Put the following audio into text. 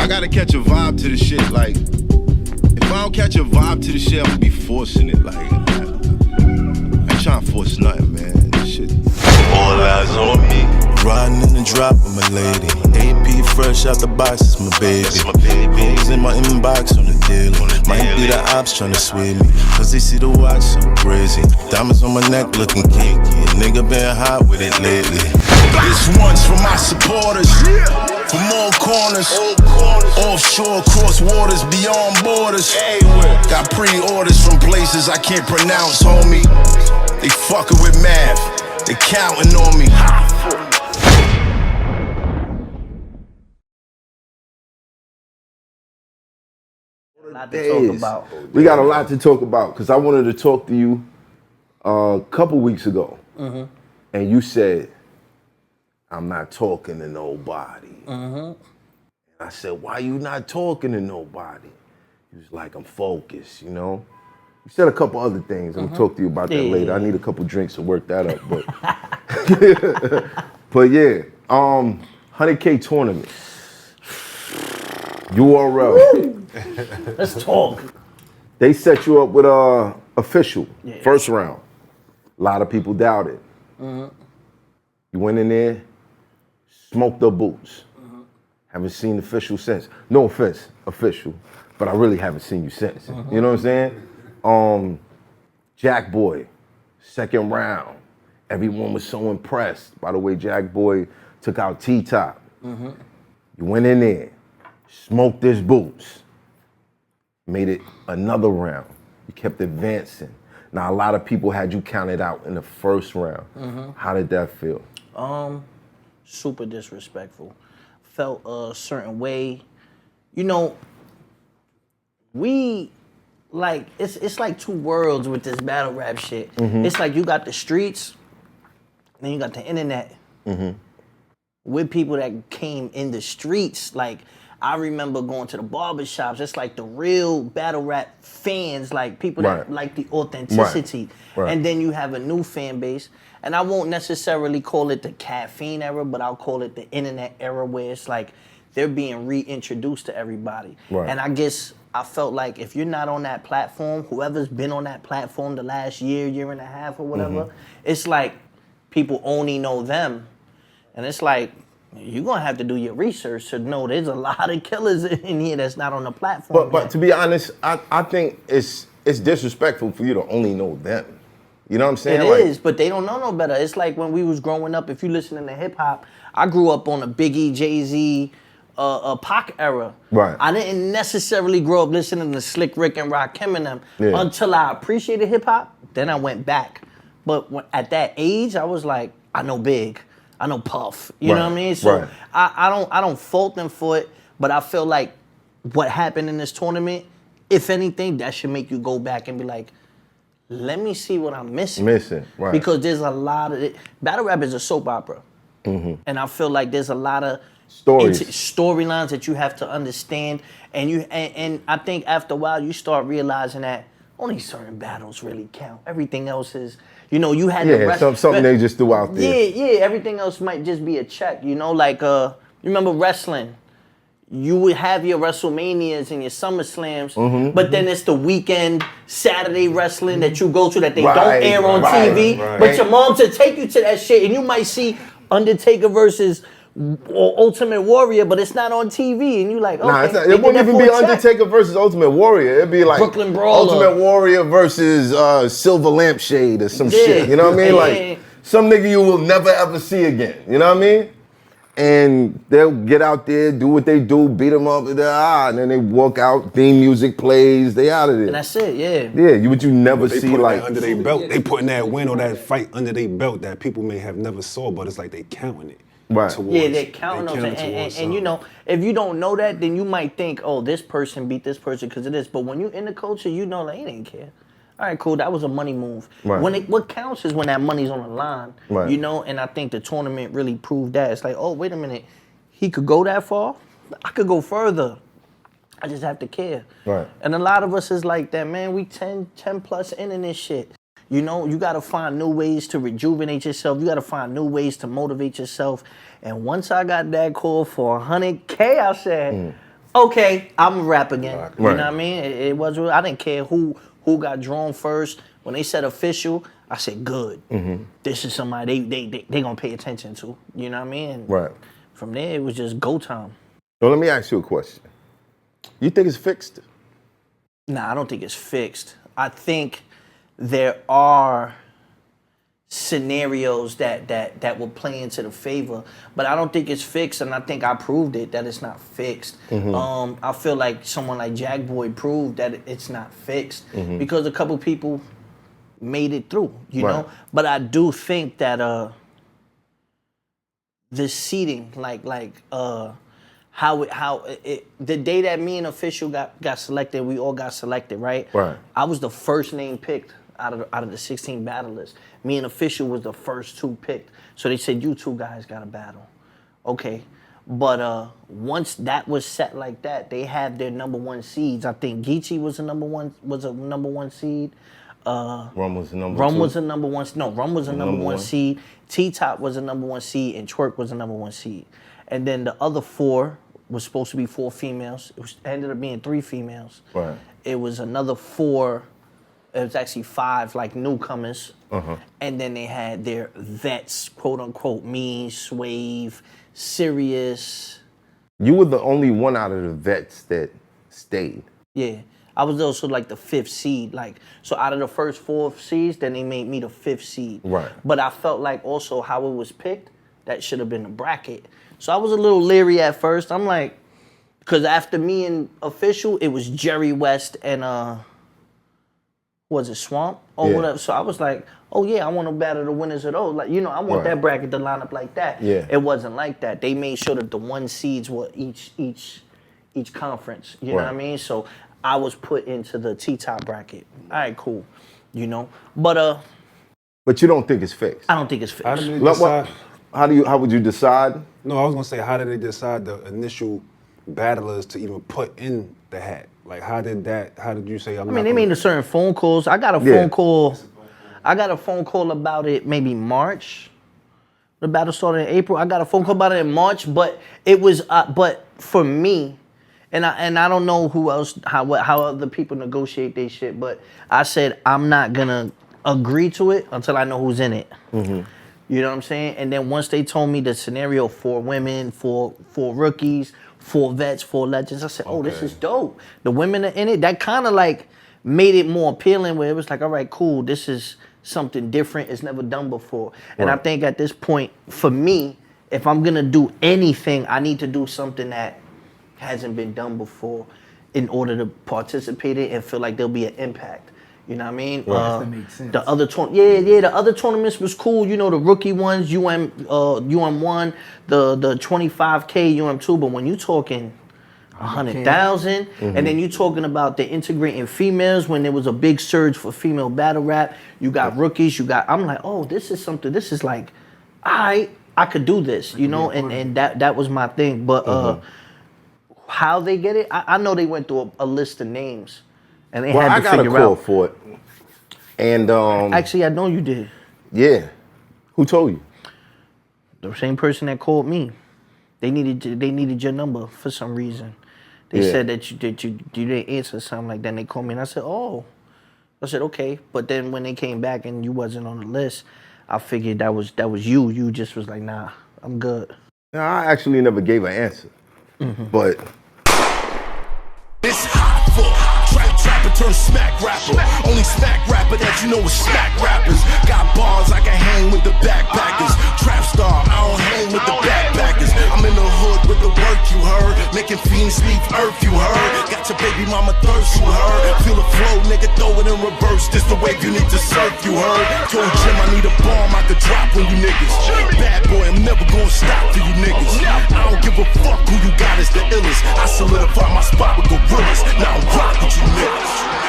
gotta catch a vibe to the shit. Like, if I don't catch a vibe to the shit, I'm gonna be forcing it. Like, I ain't trying to force nothing, man. This shit. All eyes on me. Riding in the drop with my lady. AP fresh out the box, it's my baby. Hoes in my inbox on the daily. Might be the ops tryna sweep me, cause they see the watch so crazy. Diamonds on my neck looking kinky. A nigga been hot with it lately. This one's for my supporters. From all corners. Offshore, cross waters, beyond borders. Got pre-orders from places I can't pronounce, homie. They fucking with math. They counting on me. We got a lot to talk about because I wanted to talk to you a couple weeks ago, and you said, "I'm not talking to nobody." And I said, "Why you not talking to nobody?" He was like, "I'm focused, you know." You said a couple other things. I'm gonna talk to you about that later. I need a couple drinks to work that up, but but yeah, 100K tournament, URL. Let's talk. They set you up with official first round. A lot of people doubted. You went in there, smoked the boots. Haven't seen official since. No offense, official, but I really haven't seen you since. You know what I'm saying? Jack Boy, second round. Everyone was so impressed by the way Jack Boy took out T-Top. You went in there, smoked his boots. Made it another round. You kept advancing. Now, a lot of people had you counted out in the first round. How did that feel? Super disrespectful. Felt a certain way. You know, we, like, it's like two worlds with this battle rap shit. It's like you got the streets, then you got the internet. With people that came in the streets, like, I remember going to the barbershops. It's like the real battle rap fans, like people that like the authenticity. And then you have a new fan base. And I won't necessarily call it the caffeine era, but I'll call it the internet era where it's like they're being reintroduced to everybody. And I guess I felt like if you're not on that platform, whoever's been on that platform the last year and a half or whatever, it's like people only know them. And it's like, you're gonna have to do your research to know there's a lot of killers in here that's not on the platform. But to be honest, I think it's disrespectful for you to only know them. You know what I'm saying? It is, but they don't know no better. It's like when we was growing up, if you listening to hip hop, I grew up on a Biggie, Jay-Z, Pac era. I didn't necessarily grow up listening to Slick Rick and Rakim and them until I appreciated hip hop. Then I went back. But at that age, I was like, I know Big. I know Puff, you know what I mean? So I don't fault them for it, but I feel like what happened in this tournament, if anything, that should make you go back and be like, let me see what I'm missing. Because there's a lot of it. Battle rap is a soap opera. And I feel like there's a lot of storylines that you have to understand. And I think after a while you start realizing that only certain battles really count. Everything else is, you know, you had the rest. Something they just threw out there. Yeah, everything else might just be a check, you know, like, you remember wrestling? You would have your WrestleManias and your SummerSlams, but then it's the weekend Saturday wrestling that you go to that they don't air on TV. But your mom to take you to that shit, and you might see Undertaker versus Ultimate Warrior, but it's not on TV, and you like, okay. It wouldn't even be Undertaker versus Ultimate Warrior. It'd be like Brooklyn Brawler. Ultimate Warrior versus Silver Lampshade or some shit. You know what I mean? Like some nigga you will never ever see again. You know what I mean? And they'll get out there, do what they do, beat them up, and then they walk out, theme music plays, they out of there. And that's it, yeah. Yeah, what you never see like under their belt. They putting that win or that fight under their belt that people may have never saw, but it's like they counting it. They're counting on it. And you know, if you don't know that, then you might think, oh, this person beat this person because of this. But when you're in the culture, you know, like, he didn't care. All right, cool, that was a money move. What counts is when that money's on the line, you know, and I think the tournament really proved that. It's like, oh, wait a minute, he could go that far? I could go further. I just have to care. And a lot of us is like that, man, we 10 plus in this shit. You know, you gotta find new ways to rejuvenate yourself. You gotta find new ways to motivate yourself. And once I got that call for 100K, I said, okay, I'm a rap again. Right. You know what I mean? It was. I didn't care who got drawn first. When they said official, I said good. This is somebody they gonna pay attention to. You know what I mean? And Right. from there, it was just go time. So let me ask you a question. You think it's fixed? Nah, I don't think it's fixed. I think there are scenarios that will play into the favor, but I don't think it's fixed, and I think I proved it that it's not fixed. I feel like someone like Jack Boy proved that it's not fixed because a couple people made it through, you know. But I do think that the seating, how the day that me and Official got selected, we all got selected, right? Right. I was the first name picked out of the 16 battlers. Me and Official was the first 2 picked. So they said, you 2 guys got to battle. Okay. But once that was set like that, they had their number 1 seeds. I think Geechee was a number one seed. Rum was the number Rum 2? was a number 1. No, Rum was a number 1 seed. T-Top was a number 1 seed, and Twerk was a number 1 seed. And then the other 4 was supposed to be 4 females. It ended up being 3 females. Right. It was another 4. It was actually 5 like newcomers. And then they had their vets, quote unquote, me, Swave, Sirius. You were the only one out of the vets that stayed. Yeah. I was also like the 5th seed. So out of the first 4 seeds, then they made me the 5th seed. Right. But I felt like also how it was picked, that should have been a bracket. So I was a little leery at first. I'm like, because after me and Official, it was Jerry West and was it Swamp or whatever? So I was like, oh yeah, I want to battle the winners of those. Like, I want that bracket to line up like that. Yeah. It wasn't like that. They made sure that the 1 seeds were each conference. You know what I mean? So I was put into the T-Top bracket. All right, cool. But But you don't think it's fixed? I don't think it's fixed. How did they decide? How would you decide? No, I was gonna say, how did they decide the initial battlers to even put in the hat? Like, how did you say? They made a certain phone calls. I got a phone call. I got a phone call about it maybe March. The battle started in April. I got a phone call about it in March, but it was. But for me, and I don't know who else how other people negotiate their shit. But I said I'm not gonna agree to it until I know who's in it. You know what I'm saying? And then once they told me the scenario, 4 women, 4 rookies, 4 vets, 4 legends, I said, oh, this is dope. The women are in it. That kind of like made it more appealing where it was like, all right, cool. This is something different. It's never done before. And I think at this point, for me, if I'm going to do anything, I need to do something that hasn't been done before in order to participate in it and feel like there'll be an impact. You know what I mean? That makes sense. The other the other tournaments was cool. The rookie ones, UM1, the 25K UM2. But when you talking 100,000, and then you talking about the integrating females when there was a big surge for female battle rap. You got rookies. I'm like, oh, this is something. This is like, I could do this. And that was my thing. But how they get it, I know they went through a list of names. And they had to I got a figure call out. for it. And Actually, I know you did. Yeah. Who told you? The same person that called me. They needed your number for some reason. They said that you didn't answer something like that. And they called me and I said, oh. I said, okay. But then when they came back and you wasn't on the list, I figured that was you. You just was like, nah, I'm good. No, I actually never gave an answer. But It's Hoffa. Trapper turn smack rapper. Only smack rapper that you know is smack rappers. Got bars, I can hang with the backpackers. Trap star, I don't hang with the backpackers. I'm in the hood with the work you heard. Making fiends leave earth you heard. Got your baby mama thirst you heard. Feel the flow, nigga, throw it in reverse. This the wave you need to surf you heard. Told Jim I need a bomb I could drop on you niggas. Bad boy, I'm never gonna stop for you niggas. I don't give a fuck who you got is the illest. I solidify my spot with gorillas. Now I'm rock with you niggas.